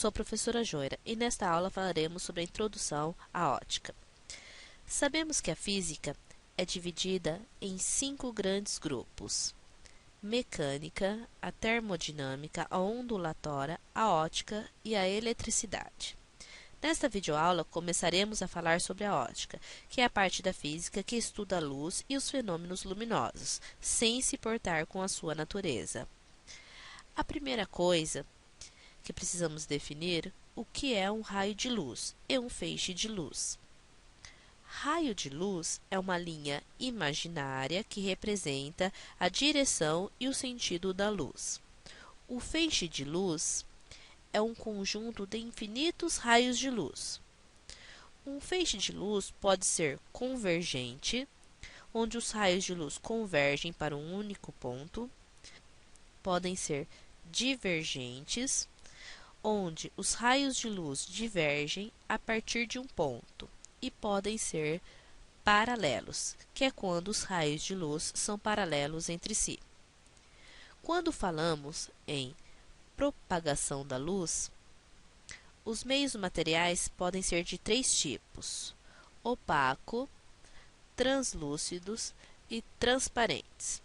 sou a professora Joira e nesta aula falaremos sobre a introdução à ótica. Sabemos que a física é dividida em 5 grandes grupos: mecânica, a termodinâmica, a ondulatória, a ótica e a eletricidade. Nesta videoaula começaremos a falar sobre a ótica, que é a parte da física que estuda a luz e os fenômenos luminosos, sem se importar com a sua natureza. A primeira coisa que precisamos definir o que é um raio de luz e um feixe de luz. Raio de luz é uma linha imaginária que representa a direção e o sentido da luz. O feixe de luz é um conjunto de infinitos raios de luz. Um feixe de luz pode ser convergente, onde os raios de luz convergem para um único ponto. Podem ser divergentes, onde os raios de luz divergem a partir de um ponto, e podem ser paralelos, que é quando os raios de luz são paralelos entre si. Quando falamos em propagação da luz, os meios materiais podem ser de 3 tipos: opaco, translúcidos e transparentes.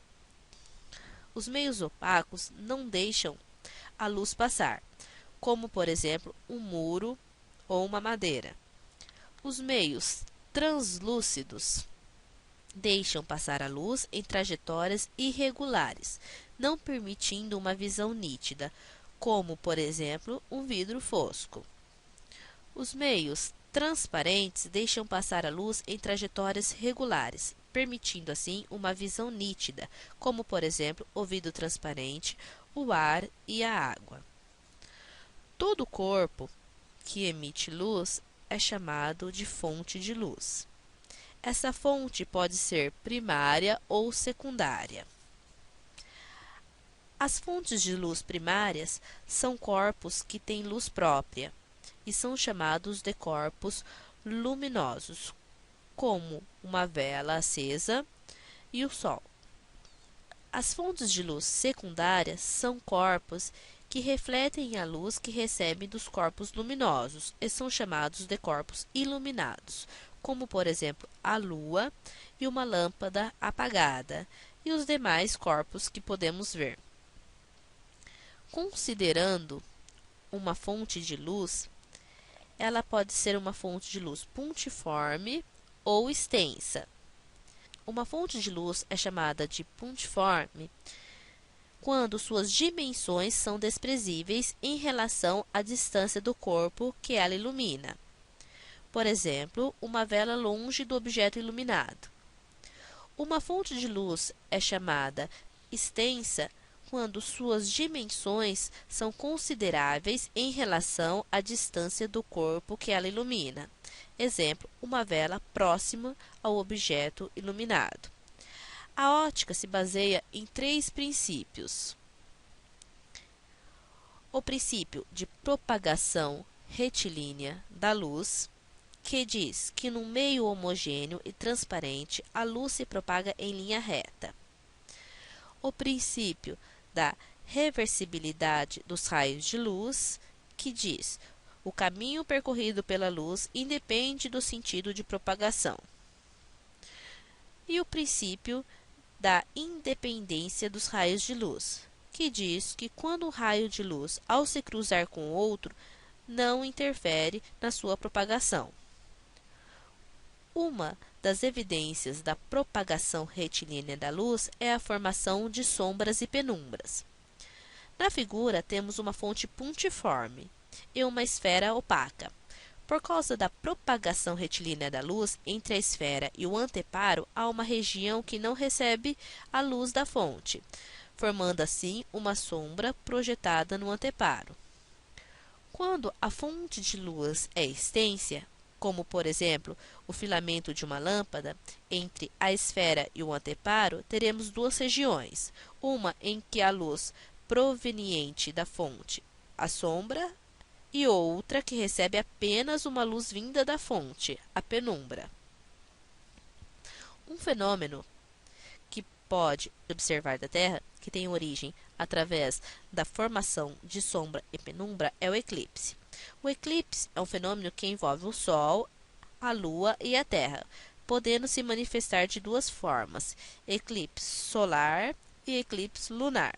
Os meios opacos não deixam a luz passar, como, por exemplo, um muro ou uma madeira. Os meios translúcidos deixam passar a luz em trajetórias irregulares, não permitindo uma visão nítida, como, por exemplo, um vidro fosco. Os meios transparentes deixam passar a luz em trajetórias regulares, permitindo assim uma visão nítida, como, por exemplo, o vidro transparente, o ar e a água. Todo corpo que emite luz é chamado de fonte de luz. Essa fonte pode ser primária ou secundária. As fontes de luz primárias são corpos que têm luz própria e são chamados de corpos luminosos, como uma vela acesa e o Sol. As fontes de luz secundárias são corpos que refletem a luz que recebem dos corpos luminosos e são chamados de corpos iluminados, como, por exemplo, a Lua e uma lâmpada apagada, e os demais corpos que podemos ver. Considerando uma fonte de luz, ela pode ser uma fonte de luz pontiforme ou extensa. Uma fonte de luz é chamada de pontiforme quando suas dimensões são desprezíveis em relação à distância do corpo que ela ilumina. Por exemplo, uma vela longe do objeto iluminado. Uma fonte de luz é chamada extensa quando suas dimensões são consideráveis em relação à distância do corpo que ela ilumina. Exemplo, uma vela próxima ao objeto iluminado. A ótica se baseia em 3 princípios. O princípio de propagação retilínea da luz, que diz que num meio homogêneo e transparente a luz se propaga em linha reta. O princípio da reversibilidade dos raios de luz, que diz o caminho percorrido pela luz independe do sentido de propagação. E o princípio da independência dos raios de luz, que diz que quando um raio de luz, ao se cruzar com outro, não interfere na sua propagação. Uma das evidências da propagação retilínea da luz é a formação de sombras e penumbras. Na figura, temos uma fonte pontiforme e uma esfera opaca. Por causa da propagação retilínea da luz, entre a esfera e o anteparo há uma região que não recebe a luz da fonte, formando assim uma sombra projetada no anteparo. Quando a fonte de luz é extensa, como por exemplo o filamento de uma lâmpada, entre a esfera e o anteparo teremos 2 regiões, uma em que a luz proveniente da fonte, a sombra, e outra que recebe apenas uma luz vinda da fonte, a penumbra. Um fenômeno que pode observar da Terra, que tem origem através da formação de sombra e penumbra é o eclipse. O eclipse é um fenômeno que envolve o Sol, a Lua e a Terra, podendo se manifestar de duas formas: eclipse solar e eclipse lunar.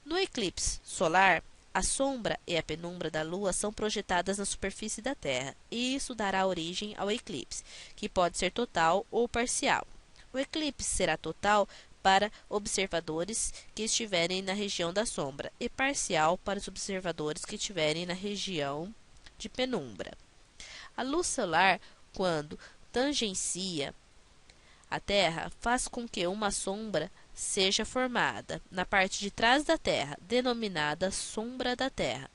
No eclipse solar, a sombra e a penumbra da Lua são projetadas na superfície da Terra, e isso dará origem ao eclipse, que pode ser total ou parcial. O eclipse será total para observadores que estiverem na região da sombra e parcial para os observadores que estiverem na região de penumbra. A luz solar, quando tangencia a Terra, faz com que uma sombra seja formada na parte de trás da Terra, denominada sombra da Terra.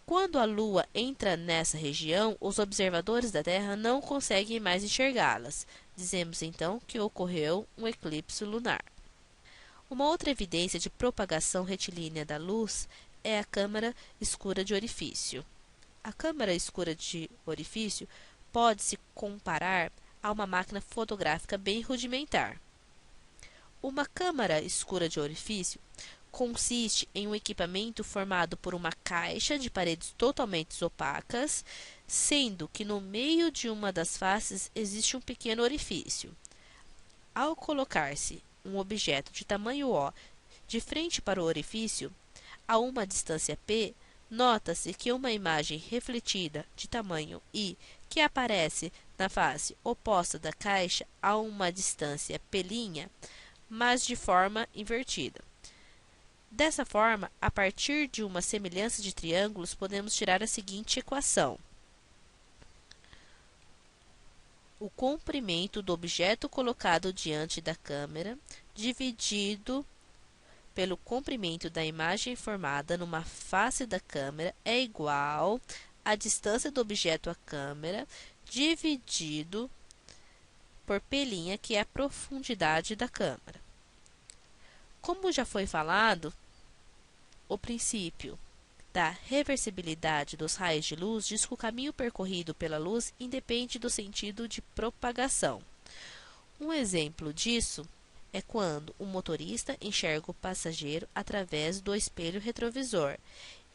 Quando a Lua entra nessa região, os observadores da Terra não conseguem mais enxergá-las. Dizemos então que ocorreu um eclipse lunar. Uma outra evidência de propagação retilínea da luz é a câmara escura de orifício. A câmara escura de orifício pode-se comparar a uma máquina fotográfica bem rudimentar. Uma câmara escura de orifício consiste em um equipamento formado por uma caixa de paredes totalmente opacas, sendo que no meio de uma das faces existe um pequeno orifício. Ao colocar-se um objeto de tamanho O de frente para o orifício, a uma distância P, nota-se que uma imagem refletida de tamanho I, que aparece na face oposta da caixa a uma distância P', mas de forma invertida. Dessa forma, a partir de uma semelhança de triângulos, podemos tirar a seguinte equação: o comprimento do objeto colocado diante da câmera, dividido pelo comprimento da imagem formada numa face da câmera, é igual à distância do objeto à câmera, dividido por P', que é a profundidade da câmera. Como já foi falado, o princípio da reversibilidade dos raios de luz diz que o caminho percorrido pela luz independe do sentido de propagação. Um exemplo disso é quando o motorista enxerga o passageiro através do espelho retrovisor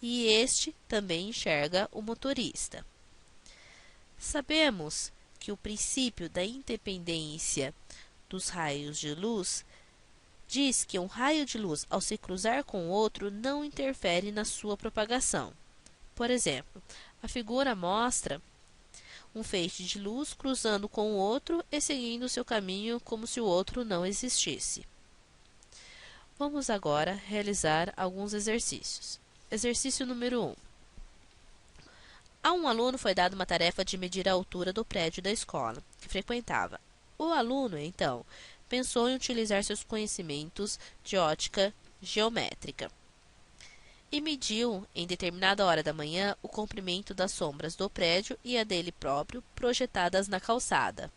e este também enxerga o motorista. Sabemos que o princípio da independência dos raios de luz diz que um raio de luz, ao se cruzar com outro, não interfere na sua propagação. Por exemplo, a figura mostra um feixe de luz cruzando com o outro e seguindo seu caminho como se o outro não existisse. Vamos agora realizar alguns exercícios. Exercício número 1. A um aluno foi dada uma tarefa de medir a altura do prédio da escola que frequentava. O aluno, então, pensou em utilizar seus conhecimentos de ótica geométrica e mediu, em determinada hora da manhã, o comprimento das sombras do prédio e a dele próprio projetadas na calçada,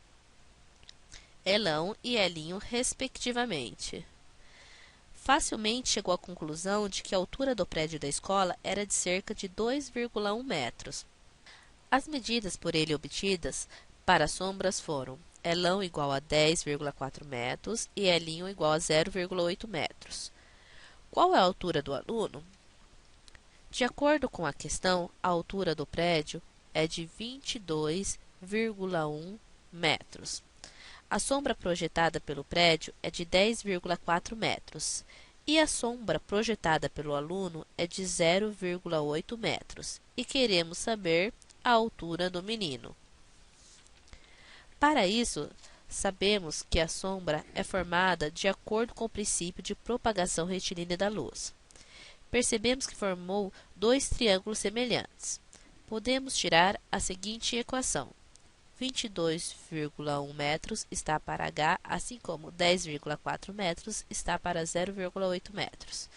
Elão e Elinho, respectivamente. Facilmente chegou à conclusão de que a altura do prédio da escola era de cerca de 2,1 metros. As medidas por ele obtidas para as sombras foram Elão igual a 10,4 metros e Elinho igual a 0,8 metros. Qual é a altura do aluno? De acordo com a questão, a altura do prédio é de 22,1 metros. A sombra projetada pelo prédio é de 10,4 metros e a sombra projetada pelo aluno é de 0,8 metros e queremos saber a altura do menino. Para isso, sabemos que a sombra é formada de acordo com o princípio de propagação retilínea da luz. Percebemos que formou dois triângulos semelhantes. Podemos tirar a seguinte equação: 22,1 metros está para H, assim como 10,4 metros está para 0,8 metros.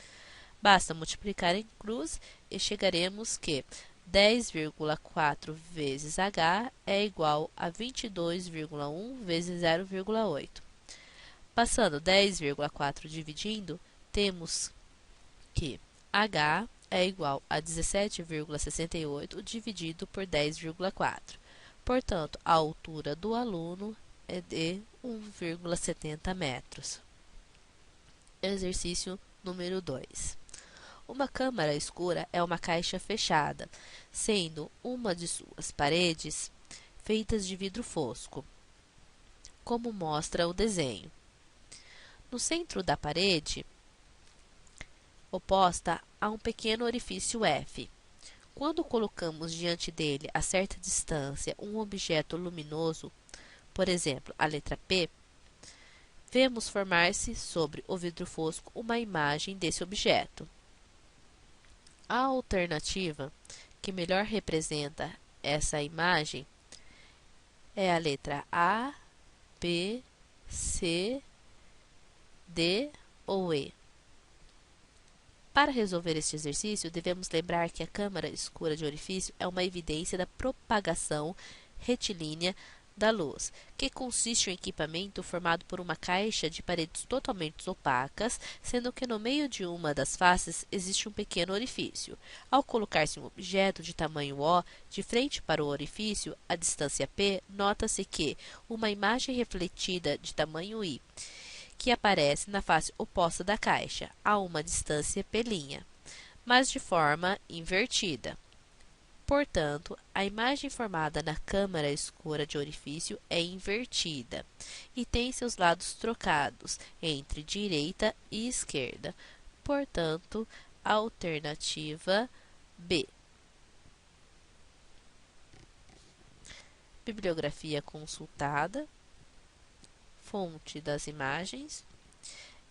Basta multiplicar em cruz e chegaremos que 10,4 vezes H é igual a 22,1 vezes 0,8. Passando 10,4 dividindo, temos que H é igual a 17,68 dividido por 10,4. Portanto, a altura do aluno é de 1,70 metros. Exercício Número 2. Uma câmara escura é uma caixa fechada, sendo uma de suas paredes feitas de vidro fosco, como mostra o desenho. No centro da parede oposta há um pequeno orifício F. Quando colocamos diante dele a certa distância um objeto luminoso, por exemplo, a letra P, vemos formar-se sobre o vidro fosco uma imagem desse objeto. A alternativa que melhor representa essa imagem é a letra A, B, C, D ou E. Para resolver este exercício, devemos lembrar que a câmara escura de orifício é uma evidência da propagação retilínea da luz, que consiste em um equipamento formado por uma caixa de paredes totalmente opacas, sendo que no meio de uma das faces existe um pequeno orifício. Ao colocar-se um objeto de tamanho O de frente para o orifício, a distância P, nota-se que uma imagem refletida de tamanho I, que aparece na face oposta da caixa, a uma distância P', mas de forma invertida. Portanto, a imagem formada na câmara escura de orifício é invertida e tem seus lados trocados entre direita e esquerda. Portanto, a alternativa B. Bibliografia consultada. Fonte das imagens.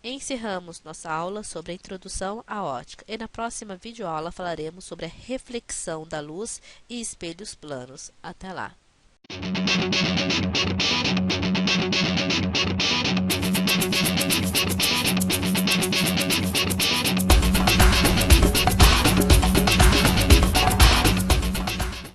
Encerramos nossa aula sobre a introdução à ótica e na próxima videoaula falaremos sobre a reflexão da luz e espelhos planos. Até lá!